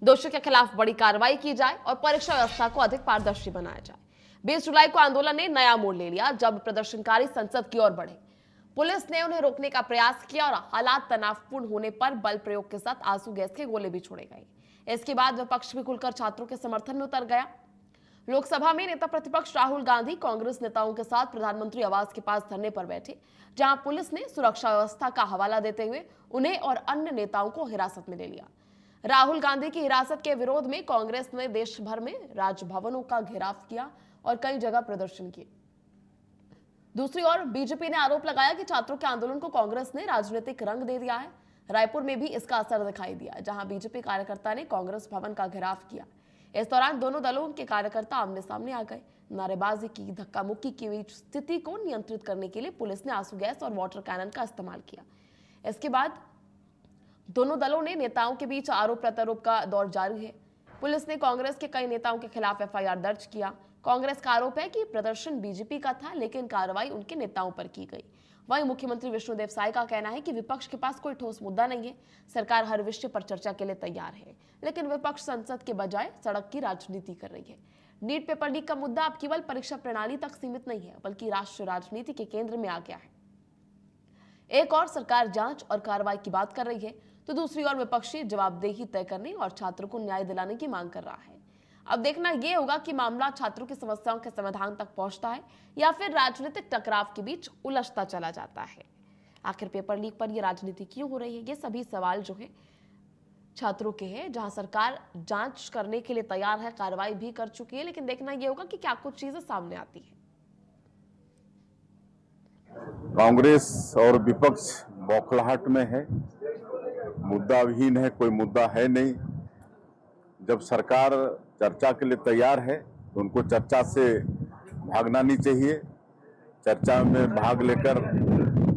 दोषियों के खिलाफ बड़ी कार्रवाई की जाए और परीक्षा व्यवस्था को अधिक पारदर्शी बनाया जाए। 20 जुलाई को आंदोलन ने नया मोड़ ले लिया जब प्रदर्शनकारी संसद की ओर बढ़े। पुलिस ने उन्हें रोकने का प्रयास किया और हालात तनावपूर्ण होने पर बल प्रयोग के साथ आंसू गैस के गोले भी छोड़े गए। इसके बाद विपक्ष भी खुलकर छात्रों के समर्थन में उतर गया। लोकसभा में नेता प्रतिपक्ष राहुल गांधी कांग्रेस नेताओं के साथ प्रधानमंत्री आवास के पास धरने पर बैठे, जहां पुलिस ने सुरक्षा व्यवस्था का हवाला देते हुए उन्हें और अन्य नेताओं को हिरासत में ले लिया। राहुल गांधी की हिरासत के विरोध में कांग्रेस ने देश भर में राजभवनों का घेराव किया और कई जगह प्रदर्शन किए। दूसरी ओर बीजेपी ने आरोप लगाया कि छात्रों के आंदोलन को कांग्रेस ने राजनीतिक रंग दे दिया है। रायपुर में भी इसका असर दिखाई दिया, जहां बीजेपी कार्यकर्ता ने कांग्रेस भवन का घेराव किया। इस दौरान दोनों दलों के कार्यकर्ता आमने सामने आ गए। नारेबाजी की, धक्का मुक्की की बीच स्थिति को नियंत्रित करने के लिए पुलिस ने आंसू गैस और वाटर कैनन का इस्तेमाल किया। इसके बाद दोनों दलों ने नेताओं के बीच आरोप प्रत्यारोप का दौर जारी है। पुलिस ने कांग्रेस के कई नेताओं के खिलाफ एफआईआर दर्ज किया। कांग्रेस का आरोप है कि प्रदर्शन बीजेपी का था, लेकिन कार्रवाई उनके नेताओं पर की गई। वहीं मुख्यमंत्री विष्णुदेव साय का कहना है कि विपक्ष के पास कोई ठोस मुद्दा नहीं है, सरकार हर विषय पर चर्चा के लिए तैयार है, लेकिन विपक्ष संसद के बजाय सड़क की राजनीति कर रही है। नीट पेपर लीक का मुद्दा अब केवल परीक्षा प्रणाली तक सीमित नहीं है, बल्कि राष्ट्रीय राजनीति के केंद्र में आ गया है। एक और सरकार जांच और कार्रवाई की बात कर रही है, तो दूसरी ओर विपक्षी जवाबदेही तय करने और छात्रों को न्याय दिलाने की मांग कर रहा है। अब देखना यह होगा कि मामला छात्रों की समस्याओं के समाधान तक पहुंचता है या फिर राजनीतिक टकराव के बीच उलझता चला जाता है। आखिर पेपर लीक पर यह राजनीति क्यों हो रही है? ये सभी सवाल जो है छात्रों के हैं, जहां सरकार जांच करने के लिए तैयार है, कार्रवाई भी कर चुकी है, लेकिन देखना यह होगा कि क्या कुछ चीजें सामने आती है। कांग्रेस और विपक्ष बौखलाहट में है, मुद्दा विहीन है, कोई मुद्दा है नहीं। जब सरकार चर्चा के लिए तैयार है तो उनको चर्चा से भागना नहीं चाहिए। चर्चा में भाग लेकर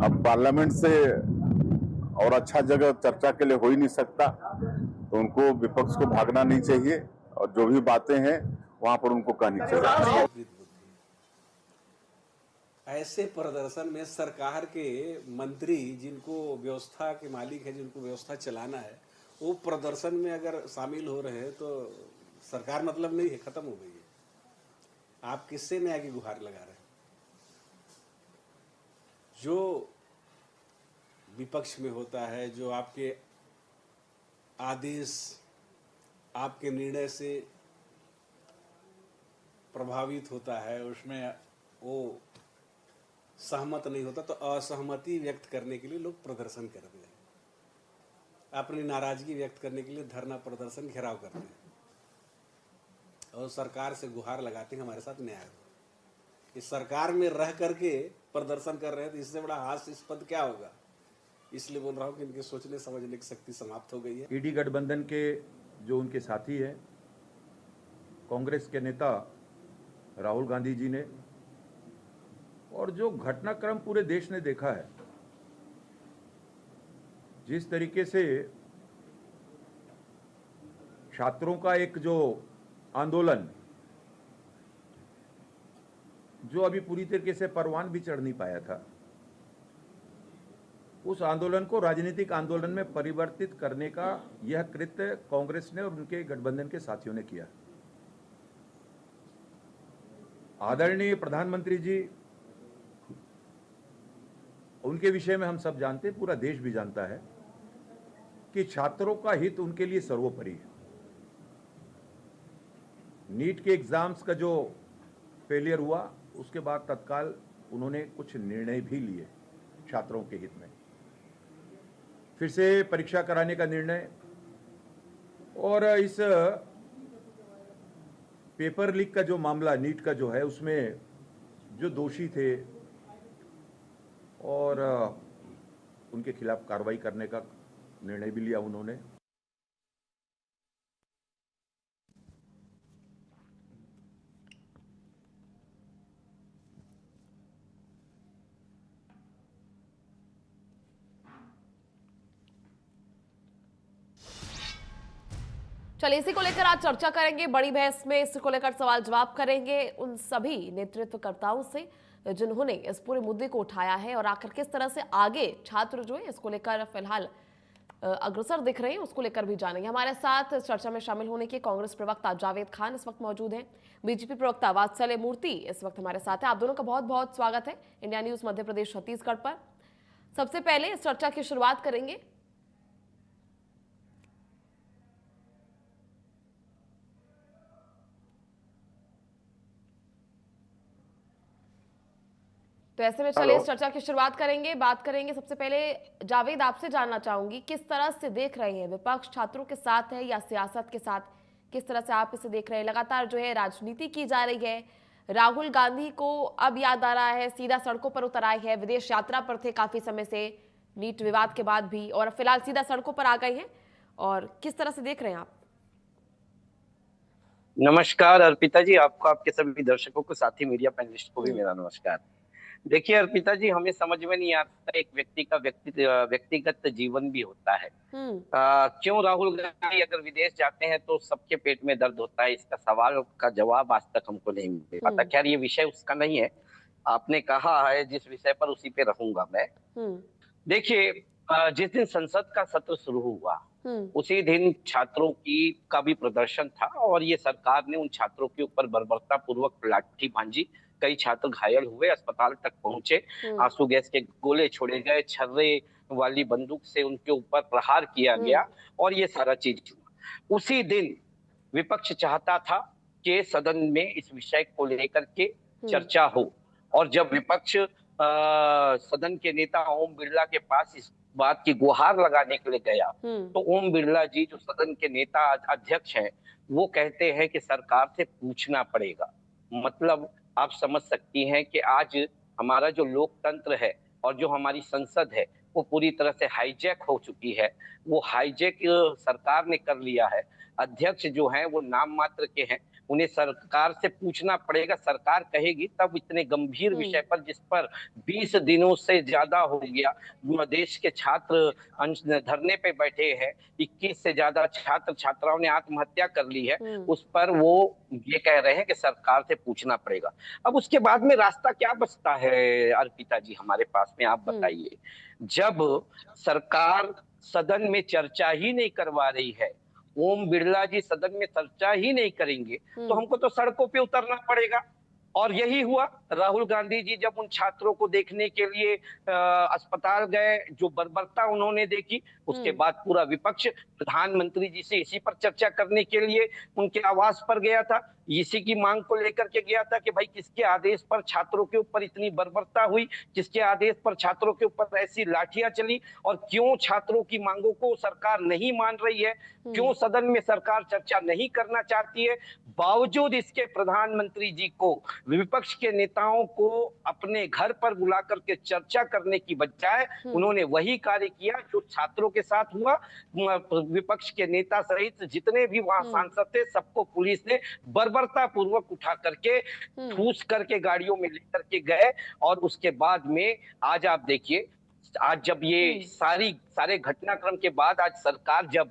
अब पार्लियामेंट से और अच्छा जगह चर्चा के लिए हो ही नहीं सकता, तो उनको विपक्ष को भागना नहीं चाहिए और जो भी बातें हैं वहां पर उनको कहनी चाहिए। ऐसे प्रदर्शन में सरकार के मंत्री, जिनको व्यवस्था के मालिक है, जिनको व्यवस्था चलाना है, वो प्रदर्शन में अगर शामिल हो रहे हैं तो सरकार मतलब नहीं है, खत्म हो गई है। आप किससे न्याय की गुहार लगा रहे हैं? जो विपक्ष में होता है, जो आपके आदेश, आपके निर्णय से प्रभावित होता है, उसमें वो सहमत नहीं होता, तो असहमति व्यक्त करने के लिए लोग प्रदर्शन करते हैं, अपनी नाराजगी व्यक्त करने के लिए धरना प्रदर्शन घेराव करते हैं और सरकार से गुहार लगाते हैं हमारे साथ न्याय हो। इस सरकार में रह करके प्रदर्शन कर रहे हैं तो इससे बड़ा हास्यास्पद क्या होगा? इसलिए बोल रहा हूँ कि इनके सोचने समझने की शक्ति समाप्त हो गई है। ईडी गठबंधन के जो उनके साथी हैं, कांग्रेस के नेता राहुल गांधी जी ने, और जो घटनाक्रम पूरे देश ने देखा है, जिस तरीके से छात्रों का एक जो आंदोलन, जो अभी पूरी तरीके से परवान भी चढ़ नहीं पाया था, उस आंदोलन को राजनीतिक आंदोलन में परिवर्तित करने का यह कृत्य कांग्रेस ने और उनके गठबंधन के साथियों ने किया। आदरणीय प्रधानमंत्री जी, उनके विषय में हम सब जानते हैं, पूरा देश भी जानता है कि छात्रों का हित उनके लिए सर्वोपरि है। नीट के एग्जाम्स का जो फेलियर हुआ, उसके बाद तत्काल उन्होंने कुछ निर्णय भी लिए छात्रों के हित में, फिर से परीक्षा कराने का निर्णय, और इस पेपर लीक का जो मामला नीट का जो है, उसमें जो दोषी थे और उनके खिलाफ कार्रवाई करने का निर्णय भी लिया उन्होंने। चलिए, इसी को लेकर आज चर्चा करेंगे। बड़ी बहस में इसी को लेकर सवाल जवाब करेंगे उन सभी नेतृत्वकर्ताओं से जिन्होंने इस पूरे मुद्दे को उठाया है और आखिर किस तरह से आगे छात्र जो है इसको लेकर फिलहाल अग्रसर दिख रहे हैं, उसको लेकर भी जानेंगे। हमारे साथ इस चर्चा में शामिल होने के कांग्रेस प्रवक्ता जावेद खान इस वक्त मौजूद हैं, बीजेपी प्रवक्ता वात्सल्य मूर्ति इस वक्त हमारे साथ है। आप दोनों का बहुत बहुत स्वागत है इंडिया न्यूज मध्य प्रदेश छत्तीसगढ़ पर। सबसे पहले इस चर्चा की शुरुआत करेंगे तो ऐसे में चलिए इस चर्चा की शुरुआत करेंगे, बात करेंगे। सबसे पहले जावेद, आपसे जानना चाहूंगी किस तरह से देख रहे हैं, विपक्ष छात्रों के साथ है या सियासत के साथ, किस तरह से आप इसे देख रहे हैं? लगातार जो है राजनीति की जा रही है, राहुल गांधी को अब याद आ रहा है, सीधा सड़कों पर उतर आए हैं, विदेश यात्रा पर थे काफी समय से नीट विवाद के बाद भी, और फिलहाल सीधा सड़कों पर आ गए हैं, और किस तरह से देख रहे हैं आप? नमस्कार अर्पिता जी, आपको, आपके सभी दर्शकों को, साथ ही मीडिया पैनलिस्ट को भी मेरा नमस्कार। देखिए अर्पिता जी, हमें समझ में नहीं आता एक व्यक्ति का व्यक्तिगत जीवन भी होता है। क्यों राहुल गांधी अगर विदेश जाते हैं तो सबके पेट में दर्द होता है, इसका सवाल का जवाब आज तक हमको नहीं मिल पाता। खैर ये विषय उसका नहीं है, आपने कहा है जिस विषय पर उसी पे रहूंगा मैं। देखिए जिस दिन संसद का सत्र शुरू हुआ उसी दिन छात्रों का भी प्रदर्शन था, और ये सरकार ने उन छात्रों के ऊपर बर्बरता पूर्वक लाठी भांजी, कई छात्र घायल हुए, अस्पताल तक पहुंचे, आंसू गैस के गोले छोड़े गए, छर्रे वाली बंदूक से उनके ऊपर प्रहार किया गया, और ये सारा चीज हुआ। उसी दिन विपक्ष चाहता था कि सदन में इस विषय को लेकर के चर्चा हो, और जब विपक्ष सदन के नेता ओम बिरला के पास इस बात की गुहार लगाने के लिए गया तो ओम बिरला जी जो सदन के नेता अध्यक्ष हैं वो कहते हैं कि सरकार से पूछना पड़ेगा। मतलब आप समझ सकती हैं कि आज हमारा जो लोकतंत्र है और जो हमारी संसद है वो पूरी तरह से हाईजैक हो चुकी है। वो हाईजैक सरकार ने कर लिया है। अध्यक्ष जो हैं वो नाम मात्र के हैं, उन्हें सरकार से पूछना पड़ेगा, सरकार कहेगी तब। इतने गंभीर विषय पर जिस पर 20 दिनों से ज्यादा हो गया देश के छात्र धरने पे बैठे हैं, 21 से ज्यादा छात्र छात्राओं ने आत्महत्या कर ली है, उस पर वो ये कह रहे हैं कि सरकार से पूछना पड़ेगा। अब उसके बाद में रास्ता क्या बचता है अर्पिता जी हमारे पास में, आप बताइए। जब सरकार सदन में चर्चा ही नहीं करवा रही है, ओम बिरला जी सदन में चर्चा ही नहीं करेंगे, तो हमको तो सड़कों पे उतरना पड़ेगा। और यही हुआ। राहुल गांधी जी जब उन छात्रों को देखने के लिए अस्पताल गए, जो बर्बरता उन्होंने देखी, उसके बाद पूरा विपक्ष प्रधानमंत्री जी से इसी पर चर्चा करने के लिए उनके आवास पर गया था, इसी की मांग को लेकर के गया था कि भाई किसके आदेश पर छात्रों के ऊपर इतनी बर्बरता हुई, किसके आदेश पर छात्रों के ऊपर ऐसी लाठियां चली, और क्यों छात्रों की मांगों को सरकार नहीं मान रही है, क्यों सदन में सरकार चर्चा नहीं करना चाहती है। बावजूद इसके प्रधानमंत्री जी को, विपक्ष के नेताओं को अपने घर पर बुला करके चर्चा करने की बजाय उन्होंने वही कार्य किया जो छात्रों के साथ हुआ। विपक्ष के नेता सहित जितने भी वहां सांसद थे सबको पुलिस ने बर्बरता पूर्वक उठा करके ठूस करके गाड़ियों में लेकर के गए। और उसके बाद में आज आप देखिए, आज जब ये सारे घटनाक्रम के बाद आज सरकार जब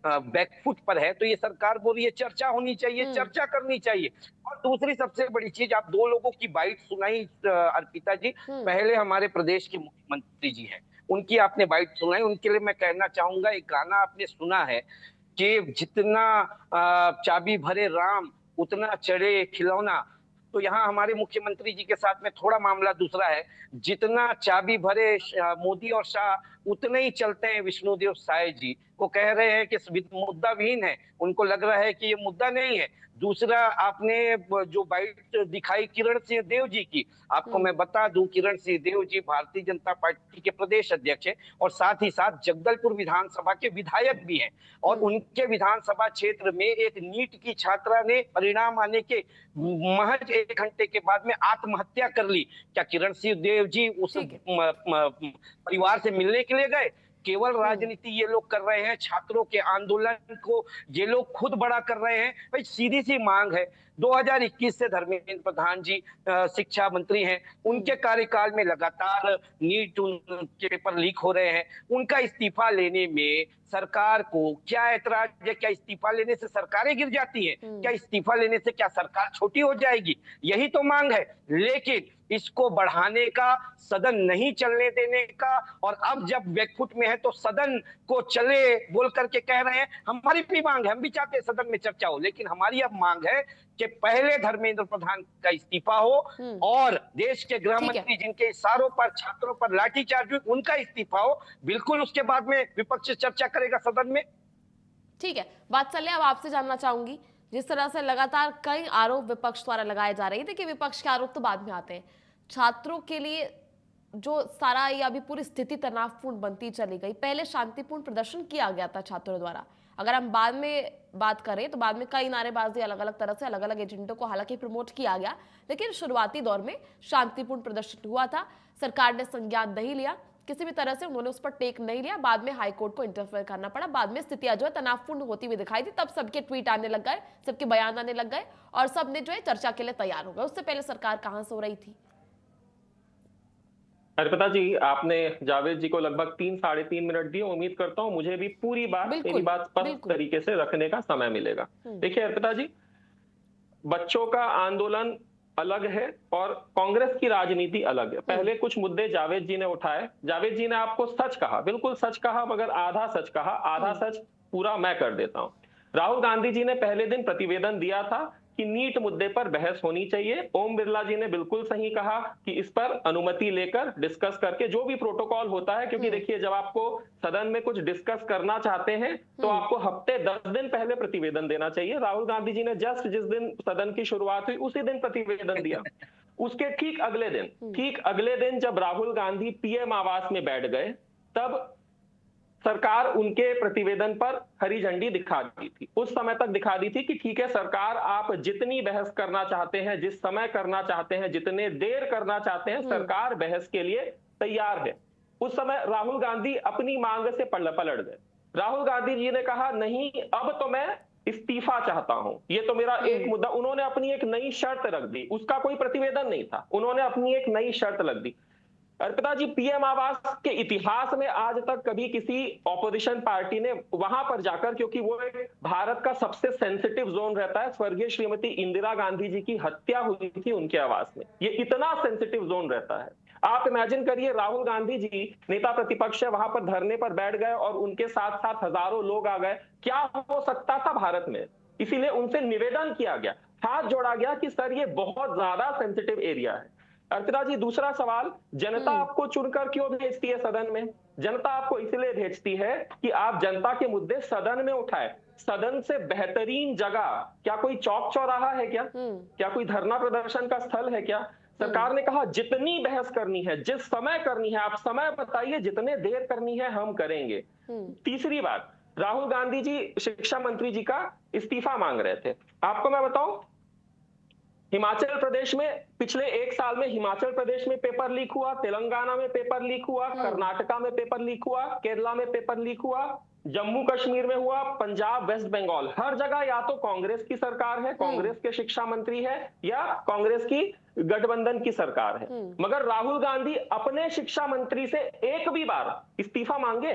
बैकफुट पर है तो ये सरकार बोल रही है चर्चा होनी चाहिए, चर्चा करनी चाहिए। और दूसरी सबसे बड़ी चीज, आप दो लोगों की बाइट सुनाई अर्पिता जी, पहले हमारे प्रदेश के मुख्यमंत्री जी हैं, उनकी आपने बाइट सुनाई। उनके लिए मैं कहना चाहूंगा, एक गाना आपने सुना है कि जितना चाबी भरे राम उतना चढ़े खिलौना, तो यहाँ हमारे मुख्यमंत्री जी के साथ में थोड़ा मामला दूसरा है। जितना चाबी भरे मोदी और शाह उतने ही चलते हैं विष्णुदेव साय जी। वो कह रहे हैं कि मुद्दा विहीन है, उनको लग रहा है कि ये मुद्दा नहीं है। दूसरा आपने जो बाइट दिखाई किरण सिंह देव जी की, आपको मैं बता दूं किरण सिंह देव जी भारतीय जनता पार्टी के प्रदेश अध्यक्ष हैं और साथ ही साथ जगदलपुर विधानसभा के विधायक भी हैं। और उनके विधानसभा क्षेत्र में एक नीट की छात्रा ने परिणाम आने के महज 1 घंटे के बाद में आत्महत्या कर ली। क्या किरण सिंह देव जी उस परिवार से मिलने के लिए गए? केवल राजनीति ये लोग कर रहे हैं, छात्रों के आंदोलन को ये लोग खुद बड़ा कर रहे हैं। भाई सीधी सी मांग है, 2021 से धर्मेंद्र प्रधान जी शिक्षा मंत्री हैं, उनके कार्यकाल में लगातार नीट के पेपर लीक हो रहे हैं। उनका इस्तीफा लेने में सरकार को क्या ऐतराज है? क्या इस्तीफा लेने से सरकारें गिर जाती हैं? क्या इस्तीफा लेने से क्या सरकार छोटी हो जाएगी? यही तो मांग है। लेकिन इसको बढ़ाने का, सदन नहीं चलने देने का, और अब जब बैकफुट में है तो सदन को चले बोल करके कह रहे हैं। हमारी भी मांग है, हम भी चाहते हैं सदन में चर्चा हो, लेकिन हमारी अब मांग है कि पहले धर्मेंद्र प्रधान का इस्तीफा हो और देश के गृह ठीक है। मंत्री जिनके इशारों पर छात्रों पर लाठीचार्ज हुई उनका इस्तीफा हो। बिल्कुल उसके बाद में विपक्ष चर्चा करेगा सदन में। ठीक है, वात्सल्य, अब आपसे जानना चाहूंगी, जिस तरह से लगातार कई आरोप विपक्ष द्वारा लगाए जा रहे हैं, देखिए विपक्ष के आरोप तो बाद में आते हैं, छात्रों के लिए जो सारा ये अभी पूरी स्थिति तनावपूर्ण बनती चली गई, पहले शांतिपूर्ण प्रदर्शन किया गया था छात्रों द्वारा, अगर हम बाद में बात करें तो बाद में कई नारेबाजी अलग अलग तरह से अलग अलग एजेंडों को हालांकि प्रमोट किया गया, लेकिन शुरुआती दौर में शांतिपूर्ण प्रदर्शन हुआ था, सरकार ने संज्ञान नहीं लिया, किसी भी तरह से उन्होंने उस पर टेक नहीं लिया, बाद में हाईकोर्ट को इंटरफेयर करना पड़ा, बाद में स्थितियां जो है तनावपूर्ण होती हुई दिखाई दी, तब सबके ट्वीट आने लग गए, सबके बयान आने लग गए और सब ने जो है चर्चा के लिए तैयार हो गए। उससे पहले सरकार कहां सो रही थी? अर्पिता जी, आपने जावेद जी को लगभग 3-3.5 मिनट दिए। उम्मीद करता हूं मुझे भी पूरी बात, मेरी बात स्पष्ट तरीके से रखने का समय मिलेगा। देखिए अर्पिता जी, बच्चों का आंदोलन अलग है और कांग्रेस की राजनीति अलग है। पहले कुछ मुद्दे जावेद जी ने उठाए, जावेद जी ने आपको सच कहा, बिल्कुल सच कहा, मगर आधा सच कहा, आधा सच पूरा मैं कर देता हूं। राहुल गांधी जी ने पहले दिन प्रतिवेदन दिया था कि नीट मुद्दे पर बहस होनी चाहिए। ओम बिरला जी ने बिल्कुल सही कहा कि इस पर अनुमति लेकर डिस्कस करके जो भी प्रोटोकॉल होता है, क्योंकि देखिए जब आपको सदन में कुछ डिस्कस करना चाहते हैं तो आपको हफ्ते 10 दिन पहले प्रतिवेदन देना चाहिए। राहुल गांधी जी ने जस्ट जिस दिन सदन की शुरुआत हुई उसी दिन प्रतिवेदन दिया। उसके ठीक अगले दिन जब राहुल गांधी पीएम आवास में बैठ गए, तब सरकार उनके प्रतिवेदन पर हरी झंडी दिखा दी थी। उस समय तक दिखा दी थी कि ठीक है सरकार, आप जितनी बहस करना चाहते हैं, जिस समय करना चाहते हैं, जितने देर करना चाहते हैं, सरकार बहस के लिए तैयार है। उस समय राहुल गांधी अपनी मांग से पलट गए। राहुल गांधी जी ने कहा नहीं, अब तो मैं इस्तीफा चाहता हूं, ये तो मेरा एक मुद्दा। उन्होंने अपनी एक नई शर्त रख दी, उसका कोई प्रतिवेदन नहीं था, उन्होंने अपनी एक नई शर्त रख दी। अर्पिता जी, पीएम आवास के इतिहास में आज तक कभी किसी ऑपोजिशन पार्टी ने वहां पर जाकर, क्योंकि वो एक भारत का सबसे सेंसिटिव जोन रहता है, स्वर्गीय श्रीमती इंदिरा गांधी जी की हत्या हुई थी उनके आवास में, ये इतना सेंसिटिव जोन रहता है। आप इमेजिन करिए, राहुल गांधी जी नेता प्रतिपक्ष है, वहां पर धरने पर बैठ गए और उनके साथ साथ हजारों लोग आ गए। क्या हो सकता था भारत में? इसीलिए उनसे निवेदन किया गया, हाथ जोड़ा गया कि सर ये बहुत ज्यादा सेंसिटिव एरिया है। अर्पिता जी, दूसरा सवाल, जनता आपको चुनकर क्यों भेजती है सदन में? जनता आपको इसलिए भेजती है कि आप जनता के मुद्दे सदन में उठाए। सदन से बेहतरीन जगह क्या कोई चौक चौराहा है क्या? क्या कोई धरना प्रदर्शन का स्थल है क्या? सरकार ने कहा जितनी बहस करनी है, जिस समय करनी है, आप समय बताइए, जितने देर करनी है हम करेंगे। तीसरी बात, राहुल गांधी जी शिक्षा मंत्री जी का इस्तीफा मांग रहे थे। आपको मैं बताऊं, हिमाचल प्रदेश में पिछले 1 साल में हिमाचल प्रदेश में पेपर लीक हुआ, तेलंगाना में पेपर लीक हुआ, कर्नाटका में पेपर लीक हुआ, केरला में पेपर लीक हुआ, जम्मू कश्मीर में हुआ, पंजाब, वेस्ट बंगाल, हर जगह या तो कांग्रेस की सरकार है, कांग्रेस के शिक्षा मंत्री है, या कांग्रेस की गठबंधन की सरकार है। मगर राहुल गांधी अपने शिक्षा मंत्री से एक भी बार इस्तीफा मांगे?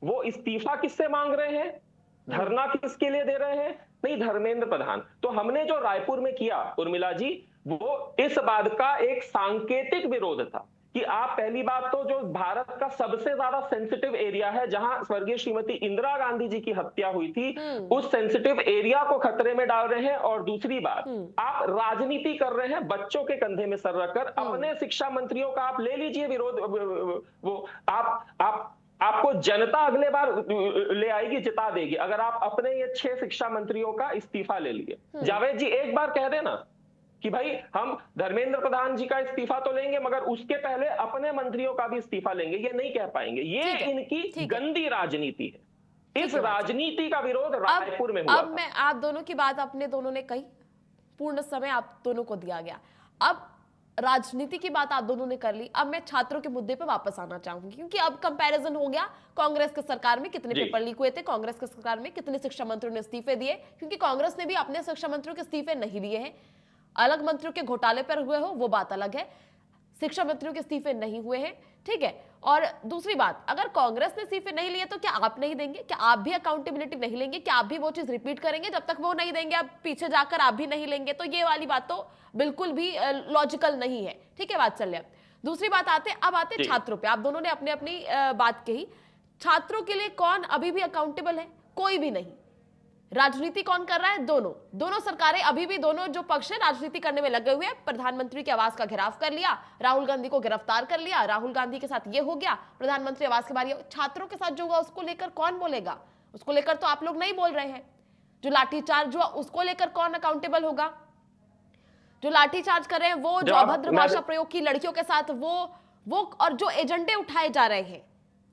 वो इस्तीफा किससे मांग रहे हैं? धरना किसके लिए दे रहे हैं? नहीं, धर्मेंद्र प्रधान। तो हमने जो रायपुर में किया उर्मिला जी, वो इस बात का एक सांकेतिक विरोध था कि आप, पहली बात तो जो भारत का सबसे ज्यादा सेंसिटिव एरिया है, जहां स्वर्गीय श्रीमती इंदिरा गांधी जी की हत्या हुई थी, उस सेंसिटिव एरिया को खतरे में डाल रहे हैं। और दूसरी बात, आप राजनीति कर रहे हैं बच्चों के कंधे में सर रखकर। अपने शिक्षा मंत्रियों का आप ले लीजिए विरोध, वो आपको जनता अगले बार ले आएगी, जिता देगी, अगर आप अपने ये 6 शिक्षा मंत्रियों का इस्तीफा ले लिए। जावेद जी, एक बार कह देना कि भाई हम धर्मेंद्र प्रधान जी का इस्तीफा तो लेंगे, मगर उसके पहले अपने मंत्रियों का भी इस्तीफा लेंगे। ये नहीं कह पाएंगे, ये इनकी गंदी राजनीति है। इस राजनीति का विरोध रायपुर में हुआ। अब मैं, आप दोनों की बात अपने दोनों ने कही, पूर्ण समय आप दोनों को दिया गया। अब राजनीति की बात आप दोनों ने कर ली, अब मैं छात्रों के मुद्दे पे वापस आना चाहूंगी, क्योंकि अब कंपैरिजन हो गया, कांग्रेस के सरकार में कितने पेपर लीक हुए थे, कांग्रेस के सरकार में कितने शिक्षा मंत्रियों ने इस्तीफे दिए, क्योंकि कांग्रेस ने भी अपने शिक्षा मंत्रियों के इस्तीफे नहीं लिए हैं। अलग मंत्रियों के घोटाले पर हुए हो वो बात अलग है, शिक्षा मंत्रियों के इस्तीफे नहीं हुए हैं, ठीक है। और दूसरी बात, अगर कांग्रेस ने इस्तीफे नहीं लिए तो क्या आप नहीं देंगे? क्या आप भी अकाउंटेबिलिटी नहीं लेंगे? क्या आप भी वो चीज रिपीट करेंगे? जब तक वो नहीं देंगे आप पीछे जाकर आप भी नहीं लेंगे, तो ये वाली बात तो बिल्कुल भी लॉजिकल नहीं है। ठीक है वात्सल्य। दूसरी बात अब आते छात्रों पे। आप दोनों ने अपनी अपनी बात कही। छात्रों के लिए कौन अभी भी अकाउंटेबल है? कोई भी नहीं। राजनीति कौन कर रहा है? दोनों सरकारें अभी भी, दोनों जो पक्ष है राजनीति करने में लगे हुए हैं। प्रधानमंत्री के आवास का घेराव कर लिया, राहुल गांधी को गिरफ्तार कर लिया, राहुल गांधी के साथ ये हो गया, प्रधानमंत्री आवास के बारे। छात्रों के साथ जो हुआ उसको लेकर कौन बोलेगा? उसको लेकर तो आप लोग नहीं बोल रहे हैं। जो लाठीचार्ज हुआ उसको लेकर कौन अकाउंटेबल होगा? जो लाठीचार्ज कर रहे हैं वो, जो अभद्र भाषा प्रयोग की लड़कियों के साथ वो और जो एजेंडे उठाए जा रहे हैं,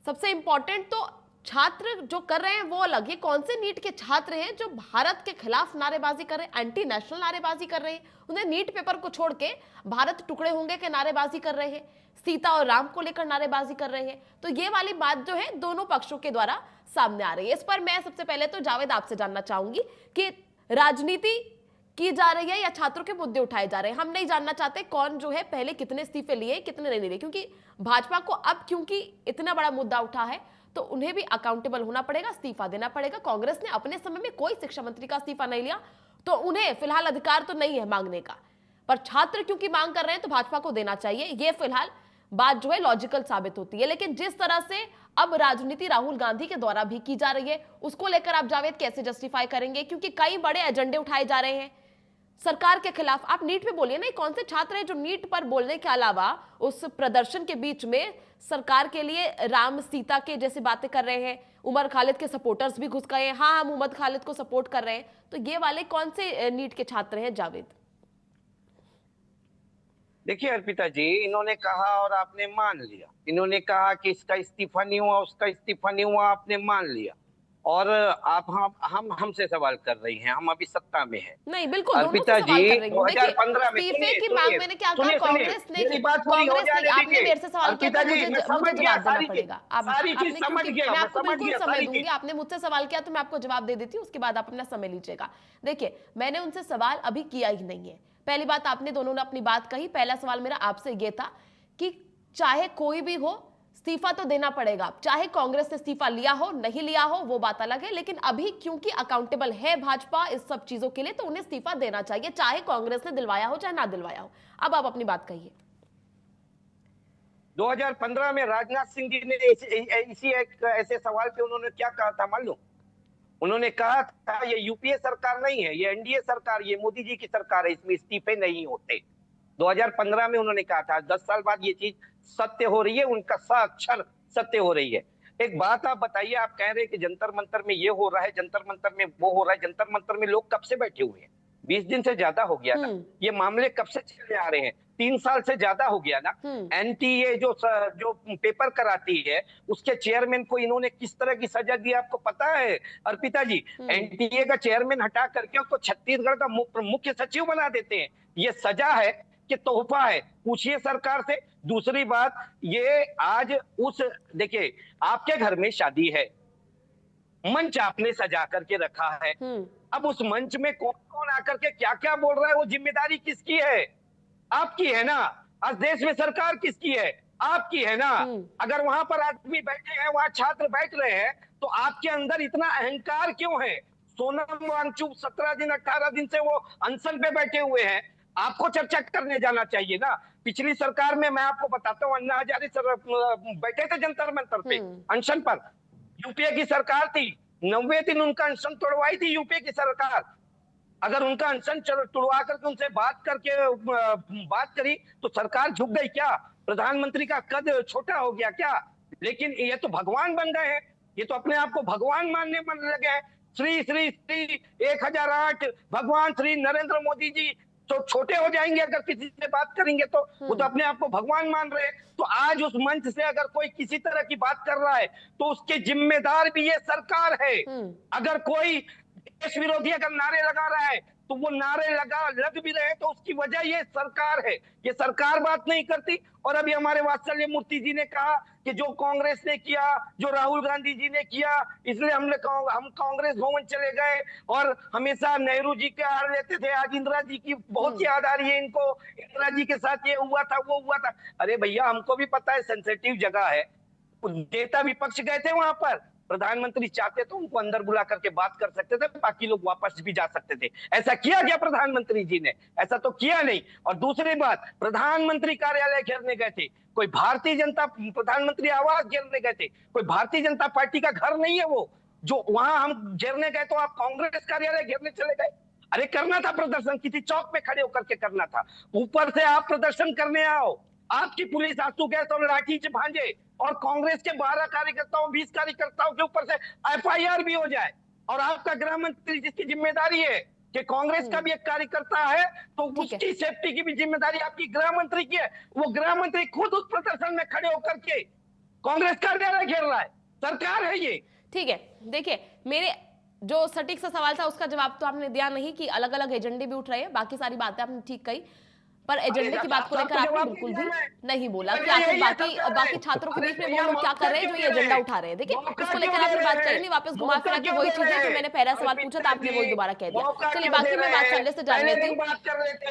सबसे इंपॉर्टेंट तो छात्र जो कर रहे हैं वो अलग। ये कौन से नीट के छात्र हैं जो भारत के खिलाफ नारेबाजी कर रहे हैं, एंटी नेशनल नारेबाजी कर रहे हैं? उन्हें नीट पेपर को छोड़ के भारत टुकड़े होंगे के नारेबाजी कर रहे हैं, सीता और राम को लेकर नारेबाजी कर रहे हैं। तो ये वाली बात जो है दोनों पक्षों के द्वारा सामने आ रही है। इस पर मैं सबसे पहले तो जावेद आपसे जानना चाहूंगी कि राजनीति की जा रही है या छात्रों के मुद्दे उठाए जा रहे हैं? हम नहीं जानना चाहते कौन जो है पहले कितने इस्तीफे लिए, कितने नहीं लिए, क्योंकि भाजपा को अब क्योंकि इतना बड़ा मुद्दा उठा है तो उन्हें भी अकाउंटेबल होना पड़ेगा, इस्तीफा देना पड़ेगा। कांग्रेस ने अपने समय में कोई शिक्षा मंत्री का इस्तीफा नहीं लिया, तो उन्हें फिलहाल अधिकार तो नहीं है मांगने का, पर छात्र क्योंकि मांग कर रहे हैं तो भाजपा को देना चाहिए। ये फिलहाल बात जो है लॉजिकल साबित होती है। लेकिन जिस तरह से अब राजनीति राहुल गांधी के द्वारा भी की जा रही है, उसको लेकर आप जावेद कैसे जस्टिफाई करेंगे? क्योंकि कई बड़े एजेंडे उठाए जा रहे हैं सरकार के खिलाफ। आप नीट पे बोलिए ना, कौन से छात्र हैं जो नीट पर बोलने के अलावा उस प्रदर्शन के बीच में सरकार के लिए राम सीता के जैसी बातें कर रहे हैं? उमर खालिद के सपोर्टर्स भी घुस गए हैं। हाँ, हम उमर खालिद को सपोर्ट कर रहे हैं। तो ये वाले कौन से नीट के छात्र हैं जावेद? देखिए अर्पिता जी, इन्होंने कहा और आपने मान लिया। इन्होंने कहा कि इसका इस्तीफा नहीं हुआ, उसका इस्तीफा नहीं हुआ, आपने मान लिया। और आप हम हमसे सवाल कर रही हैं, हम अभी सत्ता में हैं। नहीं, बिल्कुल अर्पिता जी 2015 में इस्तीफे की मांग मैंने क्या कहा? कांग्रेस ने, आपने मेरे से सवाल किया तो मुझे जवाब देना पड़ेगा। मैं आपको बिल्कुल समय दूंगी। आपने मुझसे सवाल किया तो मैं आपको जवाब दे देती हूँ, उसके बाद आप अपना समय लीजिएगा। देखिए, मैंने उनसे सवाल अभी किया ही नहीं है। पहली बात, आपने दोनों ने अपनी बात कही। पहला सवाल मेरा आपसे ये था कि चाहे कोई भी हो इस्तीफा तो देना पड़ेगा। चाहे कांग्रेस ने इस्तीफा लिया हो नहीं लिया हो वो बात अलग है, लेकिन अभी क्योंकि अकाउंटेबल है भाजपा इस सब चीजों के लिए तो उन्हें इस्तीफा देना चाहिए, चाहे कांग्रेस ने दिलवाया हो चाहे ना दिलवाया हो। अब आप अपनी बात कहिए। 2015 में राजनाथ सिंह जी ने इसी एक ऐसे सवाल पे उन्होंने क्या कहा था मालूम? उन्होंने कहा था ये यूपीए सरकार नहीं है, ये एनडीए सरकार, ये मोदी जी की सरकार है, इसमें इस्तीफे नहीं होते। 2015 में उन्होंने कहा था। 10 साल बाद ये चीज सत्य हो रही है, उनका साक्षर सत्य हो रही है। एक बात आप बताइए, आप कह रहे हैं कि जंतर मंतर में ये हो रहा है, जंतर मंतर में वो हो रहा है। जंतर मंतर में लोग कब से बैठे हुए हैं? 20 दिन से ज्यादा हो गया ना। ये मामले कब से चले आ रहे हैं? 3 साल से ज्यादा हो गया ना। एनटीए जो पेपर कराती है उसके चेयरमैन को इन्होंने किस तरह की सजा दी आपको पता है अर्पिता जी? एनटीए का चेयरमैन हटा करके उसको छत्तीसगढ़ का मुख्य सचिव बना देते हैं। ये सजा है कि तोहफा है? पूछिए सरकार से। दूसरी बात, ये आज देखिए, आपके घर में शादी है, मंच आपने सजा करके रखा है। अब उस मंच में कौन कौन आकर के क्या क्या बोल रहा है, वो जिम्मेदारी किसकी है? आपकी है ना। आज देश में सरकार किसकी है? आपकी है ना। अगर वहां पर आदमी बैठे हैं, वहां छात्र बैठ रहे हैं, तो आपके अंदर इतना अहंकार क्यों है? सोनम वांगचुक 17 दिन 18 दिन से वो अनशन पे बैठे हुए हैं, आपको चर्चा करने जाना चाहिए ना। पिछली सरकार में मैं आपको बताता हूँ, अन्ना हजारे बैठे थे जंतर मंतर पे अनशन पर। यूपीए की सरकार थी, 90 दिन उनका अनशन तोड़वाई थी यूपीए की सरकार। अगर उनका अनशन तुड़वा करके उनसे बात करी तो सरकार झुक गई क्या? प्रधानमंत्री का कद छोटा हो गया क्या? लेकिन ये तो भगवान बन गए हैं, ये तो अपने आप को भगवान मानने लगे हैं। श्री श्री श्री 1008 भगवान श्री नरेंद्र मोदी जी तो छोटे हो जाएंगे अगर किसी से बात करेंगे तो। वो तो अपने आप को भगवान मान रहे हैं। तो आज उस मंच से अगर कोई किसी तरह की बात कर रहा है तो उसके जिम्मेदार भी ये सरकार है। अगर कोई देश विरोधी अगर नारे लगा रहा है तो वो नारे लग भी रहे तो उसकी वजह ये सरकार है। ये सरकार बात नहीं करती। और अभी हमारे वात्सल्य मूर्ति जी ने कहा कि जो कांग्रेस ने किया, जो राहुल गांधी जी ने किया, इसलिए हम कांग्रेस भवन चले गए और हमेशा नेहरू जी के याद लेते थे। आज इंदिरा जी की बहुत याद आ रही है इनको, इंदिरा जी के साथ ये हुआ था वो हुआ था। अरे भैया, हमको भी पता है सेंसिटिव जगह है, नेता विपक्ष गए थे वहां पर, प्रधानमंत्री चाहते तो उनको अंदर बुला करके बात कर सकते थे, बाकी लोग वापस भी जा सकते थे। ऐसा किया क्या प्रधानमंत्री जी ने? ऐसा तो किया नहीं। और दूसरी बात, प्रधानमंत्री कार्यालय घेरने गए थे, कोई भारतीय जनता, प्रधानमंत्री आवास घेरने गए थे, कोई भारतीय जनता पार्टी का घर नहीं है वो जो वहां हम घेरने गए, तो आप कांग्रेस कार्यालय घेरने चले गए। अरे करना था प्रदर्शन, किसी चौक पे खड़े होकर के करना था। ऊपर से आप प्रदर्शन करने आओ, आपकी पुलिस आंसू गैस और लाठी से भांजे, और कांग्रेस के 12 कार्यकर्ताओं 20 कार्यकर्ताओं के ऊपर से एफआईआर भी हो जाए, और आपका गृह मंत्री जिसकी जिम्मेदारी है कि कांग्रेस का भी एक कार्यकर्ता है, तो उसकी सेफ्टी की भी जिम्मेदारी आपकी गृह मंत्री की है। वो गृह मंत्री खुद उस प्रदर्शन में खड़े होकर के कांग्रेस कार्यालय घेर रहा है। सरकार है ये। ठीक है, देखिए मेरे जो सटीक सा सवाल था उसका जवाब तो आपने दिया नहीं कि अलग अलग एजेंडे भी उठ रहे हैं, बाकी सारी बातें आपने ठीक कही, पर एजेंडे की बात को लेकर आपने बिल्कुल भी नहीं बोला कि आखिर बाकी छात्रों के बीच में वो लोग क्या कर रहे हैं जो ये एजेंडा उठा रहे हैं। देखिए इसको लेकर आपने बात कही नहीं, वापस घुमा फिरा के वही चीज है जो मैंने पहला सवाल पूछा था, आपने वही दोबारा कह दिया। चलिए बाकी मैं बात संजय से जान लेती हूँ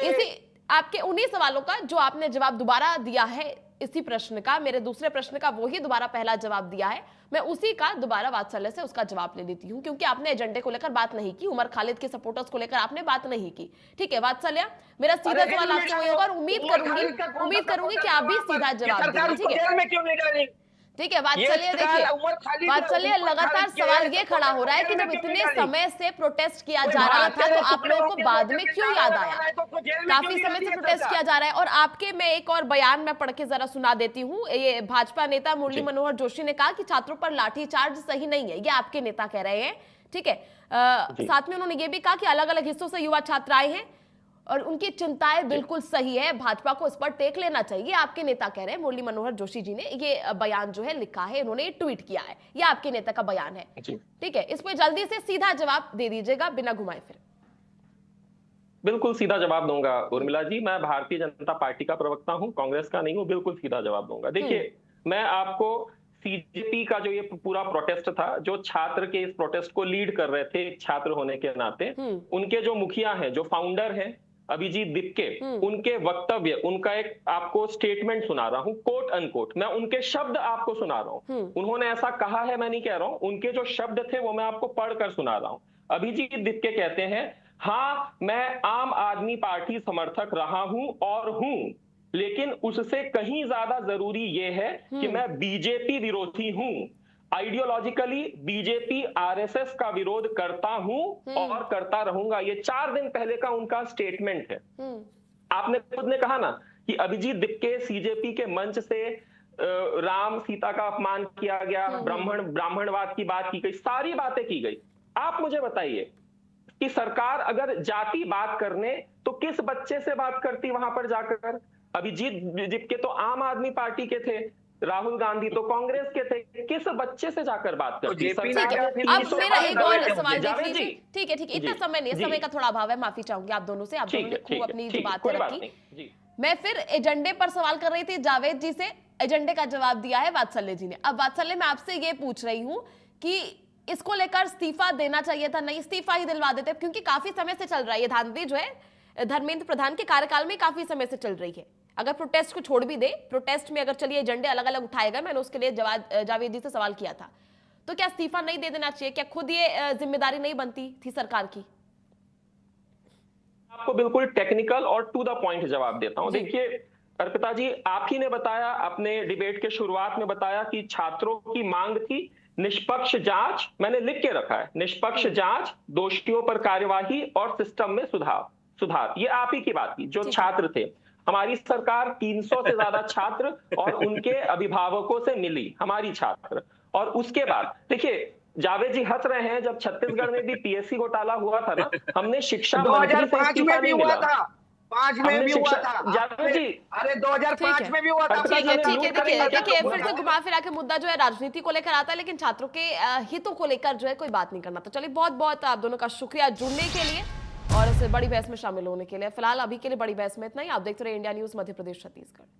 इसी आपके उन्हीं सवालों का जो आपने जवाब दोबारा दिया है इसी प्रश्न का, मेरे दूसरे प्रश्न का वही दोबारा पहला जवाब दिया है, मैं उसी का दोबारा वात्सल्य से उसका जवाब ले लेती हूं, क्योंकि आपने एजेंडे को लेकर बात नहीं की, उमर खालिद के सपोर्टर्स को लेकर आपने बात नहीं की। ठीक है वात्सल्य, मेरा सीधा सवाल आपसे वही होगा और उम्मीद करूंगी कि आप भी सीधा जवाब देंगे। ठीक है ठीक है, वात्सल्य देखिए वात्सल्य लगातार सवाल ये खड़ा हो रहा है कि जब इतने समय से प्रोटेस्ट किया जा रहा था तो आप लोगों को बाद में क्यों याद आया? काफी समय से प्रोटेस्ट किया जा रहा है और आपके मैं एक और बयान में पढ़ के जरा सुना देती हूँ। ये भाजपा नेता मुरली मनोहर जोशी ने कहा कि छात्रों पर लाठीचार्ज सही नहीं है, ये आपके नेता कह रहे हैं। ठीक है, साथ में उन्होंने ये भी कहा कि अलग अलग हिस्सों से युवा छात्र आए हैं और उनकी चिंताएं बिल्कुल सही है, भाजपा को इस पर टेक लेना चाहिए, आपके नेता कह रहे हैं। मुरली मनोहर जोशी जी ने ये बयान जो है लिखा है, इन्होंने ट्वीट किया है, ये आपके नेता का बयान है। ठीक है, इस पर जल्दी से सीधा जवाब दे दीजिएगा बिना घुमाए फिरे। बिल्कुल सीधा जवाब दूंगा उर्मिला जी, मैं भारतीय जनता पार्टी का प्रवक्ता हूं, कांग्रेस का नहीं हूं, बिल्कुल सीधा जवाब दूंगा। देखिए मैं आपको सीजेपी का जो ये पूरा प्रोटेस्ट था, जो छात्र के इस प्रोटेस्ट को लीड कर रहे थे छात्र होने के नाते, उनके जो मुखिया हैं, जो फाउंडर हैं अभिजीत दिपके, उनके वक्तव्य, उनका एक आपको स्टेटमेंट सुना रहा हूं, कोट अनकोट, मैं उनके शब्द आपको सुना रहा हूं। उन्होंने ऐसा कहा है, मैं नहीं कह रहा हूं, उनके जो शब्द थे वो मैं आपको पढ़कर सुना रहा हूं। अभिजीत दिपके कहते हैं, हाँ मैं आम आदमी पार्टी समर्थक रहा हूं और हूं, लेकिन उससे कहीं ज्यादा जरूरी यह है कि मैं बीजेपी विरोधी हूं। आइडियोलॉजिकली बीजेपी आरएसएस का विरोध करता हूं और करता रहूंगा। ये 4 दिन पहले का उनका स्टेटमेंट है। आपने खुद ने कहा ना कि अभिजीत दिपके सीजेपी के मंच से राम सीता का अपमान किया गया, ब्राह्मणवाद की बात की गई, सारी बातें की गई। आप मुझे बताइए कि सरकार अगर जाति बात करने तो किस बच्चे से बात करती वहां पर जाकर? अभिजीत दिपके तो आम आदमी पार्टी के थे, राहुल गांधी तो कांग्रेस के थे, किस बच्चे से जाकर बात करती? अब मेरा एक और सवाल देख लीजिए। ठीक है इतना समय नहीं, समय का थोड़ा अभाव है, माफी चाहूंगी आप दोनों से, आप दोनों ने खूब अपनी जो बात रखी। मैं फिर एजेंडे पर सवाल कर रही थी जावेद जी से, एजेंडे का जवाब दिया है वात्सल्य जी ने। अब वात्सल्य मैं आपसे ये पूछ रही हूँ कि इसको लेकर इस्तीफा देना चाहिए था, नहीं इस्तीफा ही दिलवा देते, क्योंकि काफी समय से चल रहा है ये धांधली जो है धर्मेंद्र प्रधान के कार्यकाल में काफी समय से चल रही है। अगर प्रोटेस्ट को छोड़ भी दे, प्रोटेस्ट में अगर चलिए एजेंडे अलग अलग उठाएगा, मैंने उसके लिए जावेद जी से सवाल किया था, तो क्या इस्तीफा नहीं दे देना चाहिए? क्या खुद ये जिम्मेदारी नहीं बनती थी सरकार की? आपको बिल्कुल टेक्निकल और टू द पॉइंट जवाब देता हूं। देखिए अर्पिता जी, आप ही ने बताया, अपने डिबेट के शुरुआत में बताया कि छात्रों की मांग थी निष्पक्ष जांच, मैंने लिख के रखा है, निष्पक्ष जांच, दोषियों पर कार्यवाही और सिस्टम में सुधार। ये आप ही की बात की, जो छात्र थे। हमारी सरकार 300 से ज्यादा छात्र और उनके अभिभावकों से मिली, हमारी छात्र। और उसके बाद देखिए जावेद जी हंस रहे हैं, जब छत्तीसगढ़ में भी पीएससी घोटाला हुआ था ना, हमने शिक्षा मंत्री से इस्तीफा नहीं मिला। 5 में भी हुआ था जावेद जी, अरे 2005 में भी हुआ था। ठीक है देखिए फिर से घुमा फिरा के मुद्दा जो है राजनीति को लेकर आता है, लेकिन छात्रों के हितों को लेकर जो है कोई बात नहीं करना। तो चलिए बहुत बहुत आप दोनों का शुक्रिया जुड़ने के लिए और इस बड़ी बहस में शामिल होने के लिए। फिलहाल अभी के लिए बड़ी बहस में इतना ही। आप देखते रहे इंडिया न्यूज मध्य प्रदेश छत्तीसगढ़।